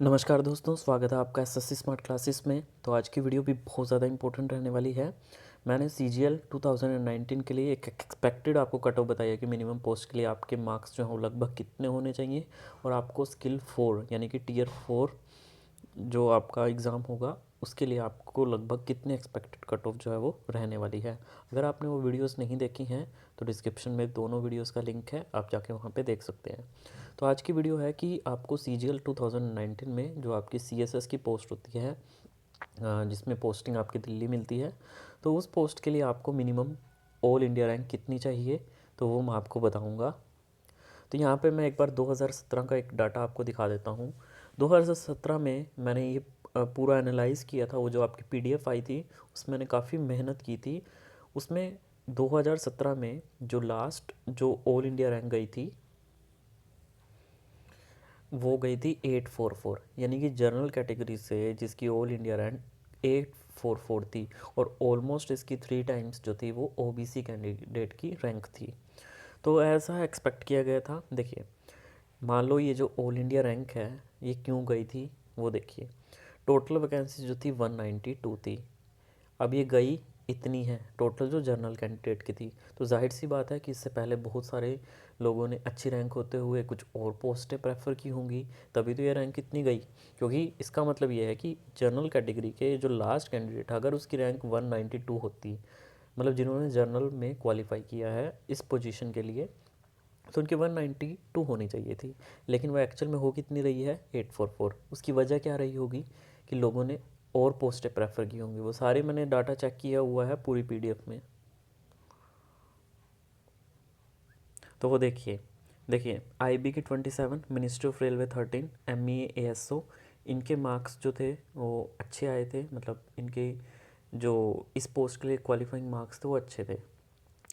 नमस्कार दोस्तों, स्वागत है आपका एसएससी स्मार्ट क्लासेस में। तो आज की वीडियो भी बहुत ज़्यादा इंपॉर्टेंट रहने वाली है। मैंने सीजीएल 2019 के लिए एक एक्सपेक्टेड आपको कट ऑफ बताया कि मिनिमम पोस्ट के लिए आपके मार्क्स जो हैं वो लगभग कितने होने चाहिए, और आपको स्किल 4 यानी कि टीयर 4 जो आपका एग्ज़ाम होगा उसके लिए आपको लगभग कितने एक्सपेक्टेड कट ऑफ जो है वो रहने वाली है। अगर आपने वो वीडियोस नहीं देखी हैं तो डिस्क्रिप्शन में दोनों वीडियोस का लिंक है, आप जाके वहाँ पे देख सकते हैं। तो आज की वीडियो है कि आपको सीजीएल 2019 में जो आपकी सीएसएस की पोस्ट होती है, जिसमें पोस्टिंग आपकी दिल्ली मिलती है, तो उस पोस्ट के लिए आपको मिनिमम ऑल इंडिया रैंक कितनी चाहिए तो वो मैं आपको बताऊँगा। तो यहाँ पे मैं एक बार 2017 का एक डाटा आपको दिखा देता हूँ। 2017 में मैंने ये पूरा एनालाइज़ किया था। वो जो आपकी पीडीएफ आई थी उसमें मैंने काफ़ी मेहनत की थी। उसमें 2017 में जो लास्ट जो ऑल इंडिया रैंक गई थी वो गई थी 844, यानी कि जनरल कैटेगरी से जिसकी ऑल इंडिया रैंक 844 थी, और ऑलमोस्ट इसकी 3 टाइम्स जो थी वो ओबीसी कैंडिडेट की रैंक थी। तो ऐसा एक्सपेक्ट किया गया था। देखिए, मान लो ये जो ऑल इंडिया रैंक है ये क्यों गई थी वो देखिए। टोटल वैकेंसी जो थी 192 थी, अब ये गई इतनी है टोटल जो जनरल कैंडिडेट की थी। तो जाहिर सी बात है कि इससे पहले बहुत सारे लोगों ने अच्छी रैंक होते हुए कुछ और पोस्टें प्रेफर की होंगी, तभी तो ये रैंक इतनी गई। क्योंकि इसका मतलब ये है कि जनरल कैटेगरी के जो लास्ट कैंडिडेट अगर उसकी रैंक 192 होती, मतलब जिन्होंने जनरल में क्वालिफाई किया है इस पोजीशन के लिए, तो उनकी 192 होनी चाहिए थी। लेकिन वो एक्चुअल में हो कितनी रही है, 844। उसकी वजह क्या रही होगी कि लोगों ने और पोस्टें प्रेफर की होंगी। वो सारे मैंने डाटा चेक किया हुआ है पूरी पीडीएफ में। तो वो देखिए देखिए आईबी की 27, ministry of railway 13, MEA ASO, इनके मार्क्स जो थे वो अच्छे आए थे। मतलब इनके जो इस पोस्ट के लिए क्वालिफाइंग मार्क्स थे वो अच्छे थे।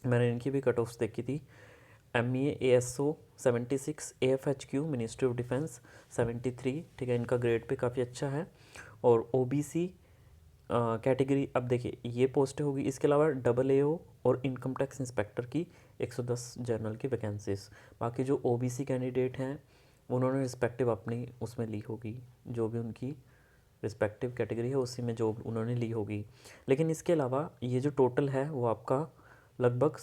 मैंने इनकी भी कट ऑफ्स देखी थी। MEA ASO 76, AFHQ ministry of defence 73, ठीक है, इनका ग्रेड पे काफ़ी अच्छा है। और ओबीसी कैटेगरी, अब देखिए ये पोस्टें होगी। इसके अलावा डबल एओ और इनकम टैक्स इंस्पेक्टर की 110 जनरल की वैकेंसीज। बाकी जो ओबीसी कैंडिडेट हैं उन्होंने रिस्पेक्टिव अपनी उसमें ली होगी, जो भी उनकी रिस्पेक्टिव कैटेगरी है उसी में जो उन्होंने ली होगी। लेकिन इसके अलावा ये जो टोटल है वो आपका लगभग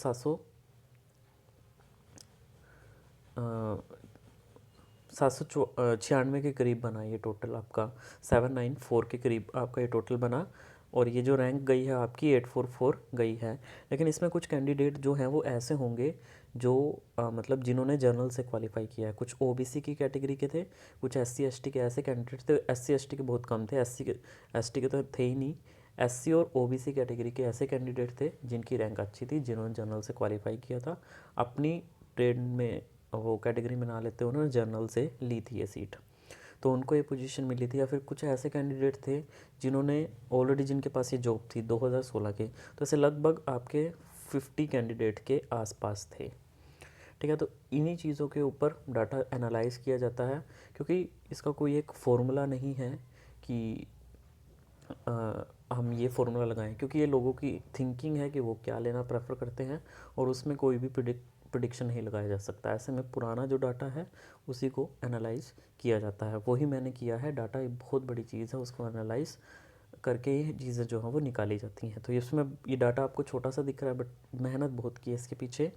796 के करीब बना। ये टोटल आपका 794 के करीब आपका ये टोटल बना। और ये जो रैंक गई है आपकी 844 गई है। लेकिन इसमें कुछ कैंडिडेट जो हैं वो ऐसे होंगे जो मतलब जिन्होंने जनरल से क्वालिफाई किया है। कुछ ओबीसी की कैटेगरी के थे, कुछ एससी एसटी के ऐसे कैंडिडेट थे। एससी एसटी के बहुत कम थे, एसटी के तो थे ही नहीं। एससी और ओबीसी कैटेगरी के ऐसे कैंडिडेट थे जिनकी रैंक अच्छी थी, जिन्होंने जनरल से क्वालिफाई किया था। अपनी ट्रेड में वो कैटेगरी में ना लेते उन्होंने जनरल से ली थी ये सीट, तो उनको ये पोजीशन मिली थी। या फिर कुछ ऐसे कैंडिडेट थे जिन्होंने ऑलरेडी, जिनके पास ये जॉब थी 2016 के। तो ऐसे लगभग आपके 50 कैंडिडेट के आसपास थे, ठीक है। तो इन्हीं चीज़ों के ऊपर डाटा एनालाइज किया जाता है, क्योंकि इसका कोई एक फॉर्मूला नहीं है कि हम ये फार्मूला लगाएं, क्योंकि ये लोगों की थिंकिंग है कि वो क्या लेना प्रेफर करते हैं, और उसमें कोई भी प्रिडिक्शन नहीं लगाया जा सकता। ऐसे में पुराना जो डाटा है उसी को एनालाइज किया जाता है। वही मैंने किया है। डाटा एक बहुत बड़ी चीज़ है, उसको एनालाइज करके ये चीज़ें जो हैं वो निकाली जाती हैं। तो इसमें ये डाटा आपको छोटा सा दिख रहा है, बट मेहनत बहुत की है इसके पीछे।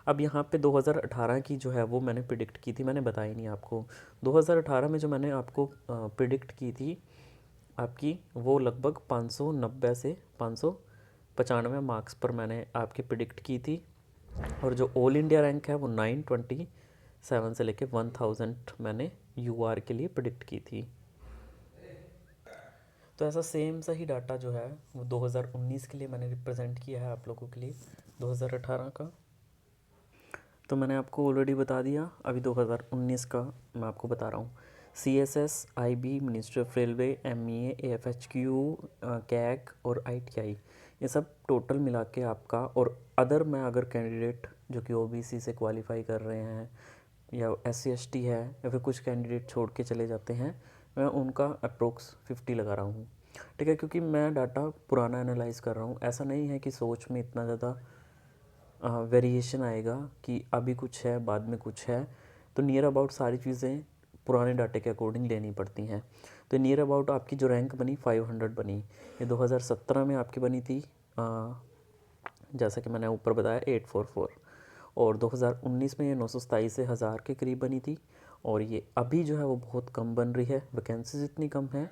अब यहाँ पे 2018 की जो है वो मैंने प्रिडिक्ट की थी, मैंने बताई नहीं आपको। 2018 में जो मैंने आपको प्रिडिक्ट की थी आपकी, वो लगभग 590 से 595 मार्क्स पर मैंने आपकी प्रिडिक्ट की थी। और जो ऑल इंडिया रैंक है वो 927 से लेके 1000 मैंने यूआर के लिए प्रिडिक्ट की थी। तो ऐसा सेम सा ही डाटा जो है वो 2019 के लिए मैंने रिप्रेजेंट किया है आप लोगों के लिए 2018 का। तो मैंने आपको ऑलरेडी बता दिया। अभी 2019 का मैं आपको बता रहा हूँ। C S S, I B, ministry of railway, M E A F H Q, CAG और आई टी आई, ये सब टोटल मिला के आपका। और अदर में अगर कैंडिडेट जो कि ओ बी सी से क्वालिफाई कर रहे हैं, या एस सी एस टी है, या फिर कुछ कैंडिडेट छोड़ के चले जाते हैं, मैं उनका अप्रोक्स 50 लगा रहा हूँ, ठीक है। क्योंकि मैं डाटा पुराना एनालाइज कर रहा हूँ। ऐसा नहीं है कि सोच में इतना ज़्यादा वेरिएशन आएगा कि अभी कुछ है बाद में कुछ है। तो नियर अबाउट सारी चीज़ें पुराने डाटे के अकॉर्डिंग लेनी पड़ती हैं। तो नियर अबाउट आपकी जो रैंक बनी 500 बनी, ये 2017 में आपकी बनी थी जैसा कि मैंने ऊपर बताया 844, और 2019 में ये 927 से 1000 के करीब बनी थी। और ये अभी जो है वो बहुत कम बन रही है, वैकेंसीज इतनी कम है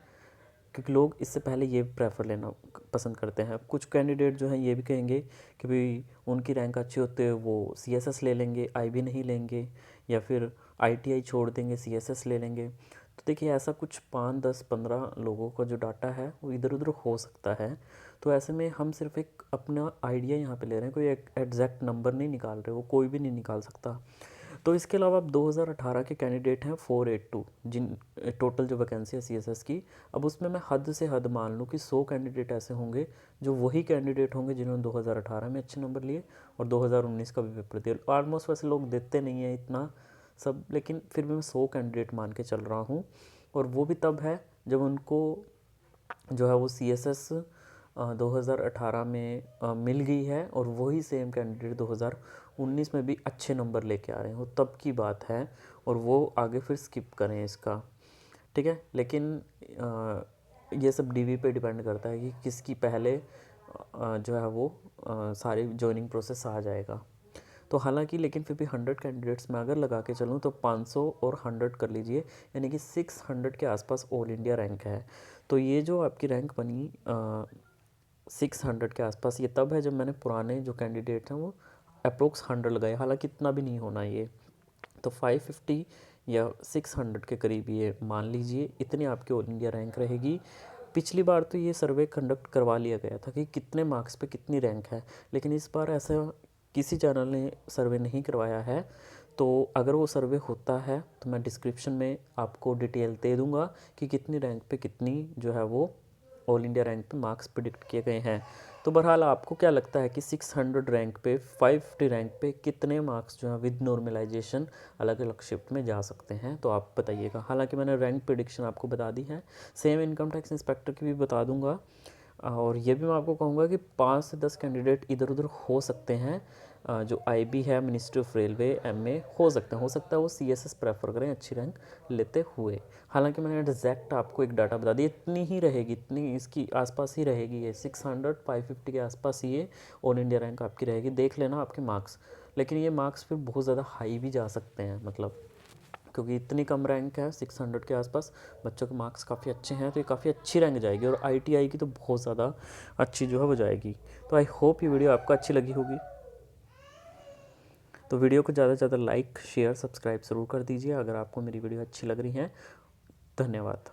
क्योंकि लोग इससे पहले ये प्रेफर लेना पसंद करते हैं। कुछ कैंडिडेट जो हैं ये भी कहेंगे कि भाई उनकी रैंक अच्छी होते हुए वो CSS ले लेंगे, IB नहीं लेंगे, या फिर ITI छोड़ देंगे, CSS ले लेंगे। तो देखिए ऐसा कुछ 5, 10, 15 लोगों का जो डाटा है वो इधर उधर हो सकता है। तो ऐसे में हम सिर्फ एक अपना आइडिया यहाँ पे ले रहे हैं, कोई एक एग्जैक्ट नंबर नहीं निकाल रहे, वो कोई भी नहीं निकाल सकता। तो इसके अलावा अब 2018 के कैंडिडेट हैं 482, जिन टोटल जो वैकेंसी है CSS की। अब उसमें मैं हद से हद मान लूँ कि 100 कैंडिडेट ऐसे होंगे जो वही कैंडिडेट होंगे जिन्होंने 2018 में अच्छे नंबर लिए और 2019 का भी पेपर दिया। ऑलमोस्ट वैसे लोग देते नहीं हैं इतना सब, लेकिन फिर भी मैं 100 कैंडिडेट मान के चल रहा हूँ। और वो भी तब है जब उनको जो है वो CSS 2018 में मिल गई है और वही सेम कैंडिडेट 2019 में भी अच्छे नंबर लेके आ रहे हो, तब की बात है। और वो आगे फिर स्किप करें इसका, ठीक है। लेकिन ये सब DV पे डिपेंड करता है कि किसकी पहले जो है वो सारी जॉइनिंग प्रोसेस आ जाएगा। तो हालांकि लेकिन फिर भी 100 कैंडिडेट्स में अगर लगा के चलूँ तो 500 और 100 कर लीजिए, यानी कि 600 के आसपास ऑल इंडिया रैंक है। तो ये जो आपकी रैंक बनी 600 के आसपास, ये तब है जब मैंने पुराने जो कैंडिडेट हैं वो अप्रोक्स 100 लगाए, हालांकि इतना भी नहीं होना ये। तो 550 या 600 के करीब ये मान लीजिए, इतनी आपकी ऑल इंडिया रैंक रहेगी। पिछली बार तो ये सर्वे कंडक्ट करवा लिया गया था कि कितने मार्क्स पे कितनी रैंक है, लेकिन इस बार ऐसा किसी चैनल ने सर्वे नहीं करवाया है। तो अगर वो सर्वे होता है तो मैं डिस्क्रिप्शन में आपको डिटेल दे दूंगा कि कितनी रैंक पे कितनी जो है वो ऑल इंडिया रैंक पे मार्क्स प्रिडिक्ट किए गए हैं। तो बहरहाल आपको क्या लगता है कि 600 रैंक पे 550 रैंक पे कितने मार्क्स जो है विद नॉर्मलाइजेशन अलग अलग शिफ्ट में जा सकते हैं, तो आप बताइएगा। हालांकि मैंने रैंक प्रिडिक्शन आपको बता दी है, सेम इनकम टैक्स इंस्पेक्टर की भी बता दूंगा। और ये भी मैं आपको कहूँगा कि 5 से 10 कैंडिडेट इधर उधर हो सकते हैं। जो IB है, मिनिस्ट्री ऑफ रेलवे, MA हो सकता है वो CSS प्रेफर करें अच्छी रैंक लेते हुए। हालांकि मैंने एग्जैक्ट आपको एक डाटा बता दिया, इतनी ही रहेगी, इतनी इसकी आसपास ही रहेगी ये 600 550 के आसपास ये ऑल इंडिया रैंक आपकी रहेगी। देख लेना आपके मार्क्स, लेकिन ये मार्क्स फिर बहुत ज़्यादा हाई भी जा सकते हैं, मतलब क्योंकि इतनी कम रैंक है 600 के आसपास, बच्चों के मार्क्स काफ़ी अच्छे हैं, तो ये काफ़ी अच्छी रैंक जाएगी। और ITI की तो बहुत ज़्यादा अच्छी जो है वो जाएगी। तो आई होप ये वीडियो आपको अच्छी लगी होगी। तो वीडियो को ज़्यादा से ज़्यादा लाइक, शेयर, सब्सक्राइब ज़रूर कर दीजिए अगर आपको मेरी वीडियो अच्छी लग रही है। धन्यवाद।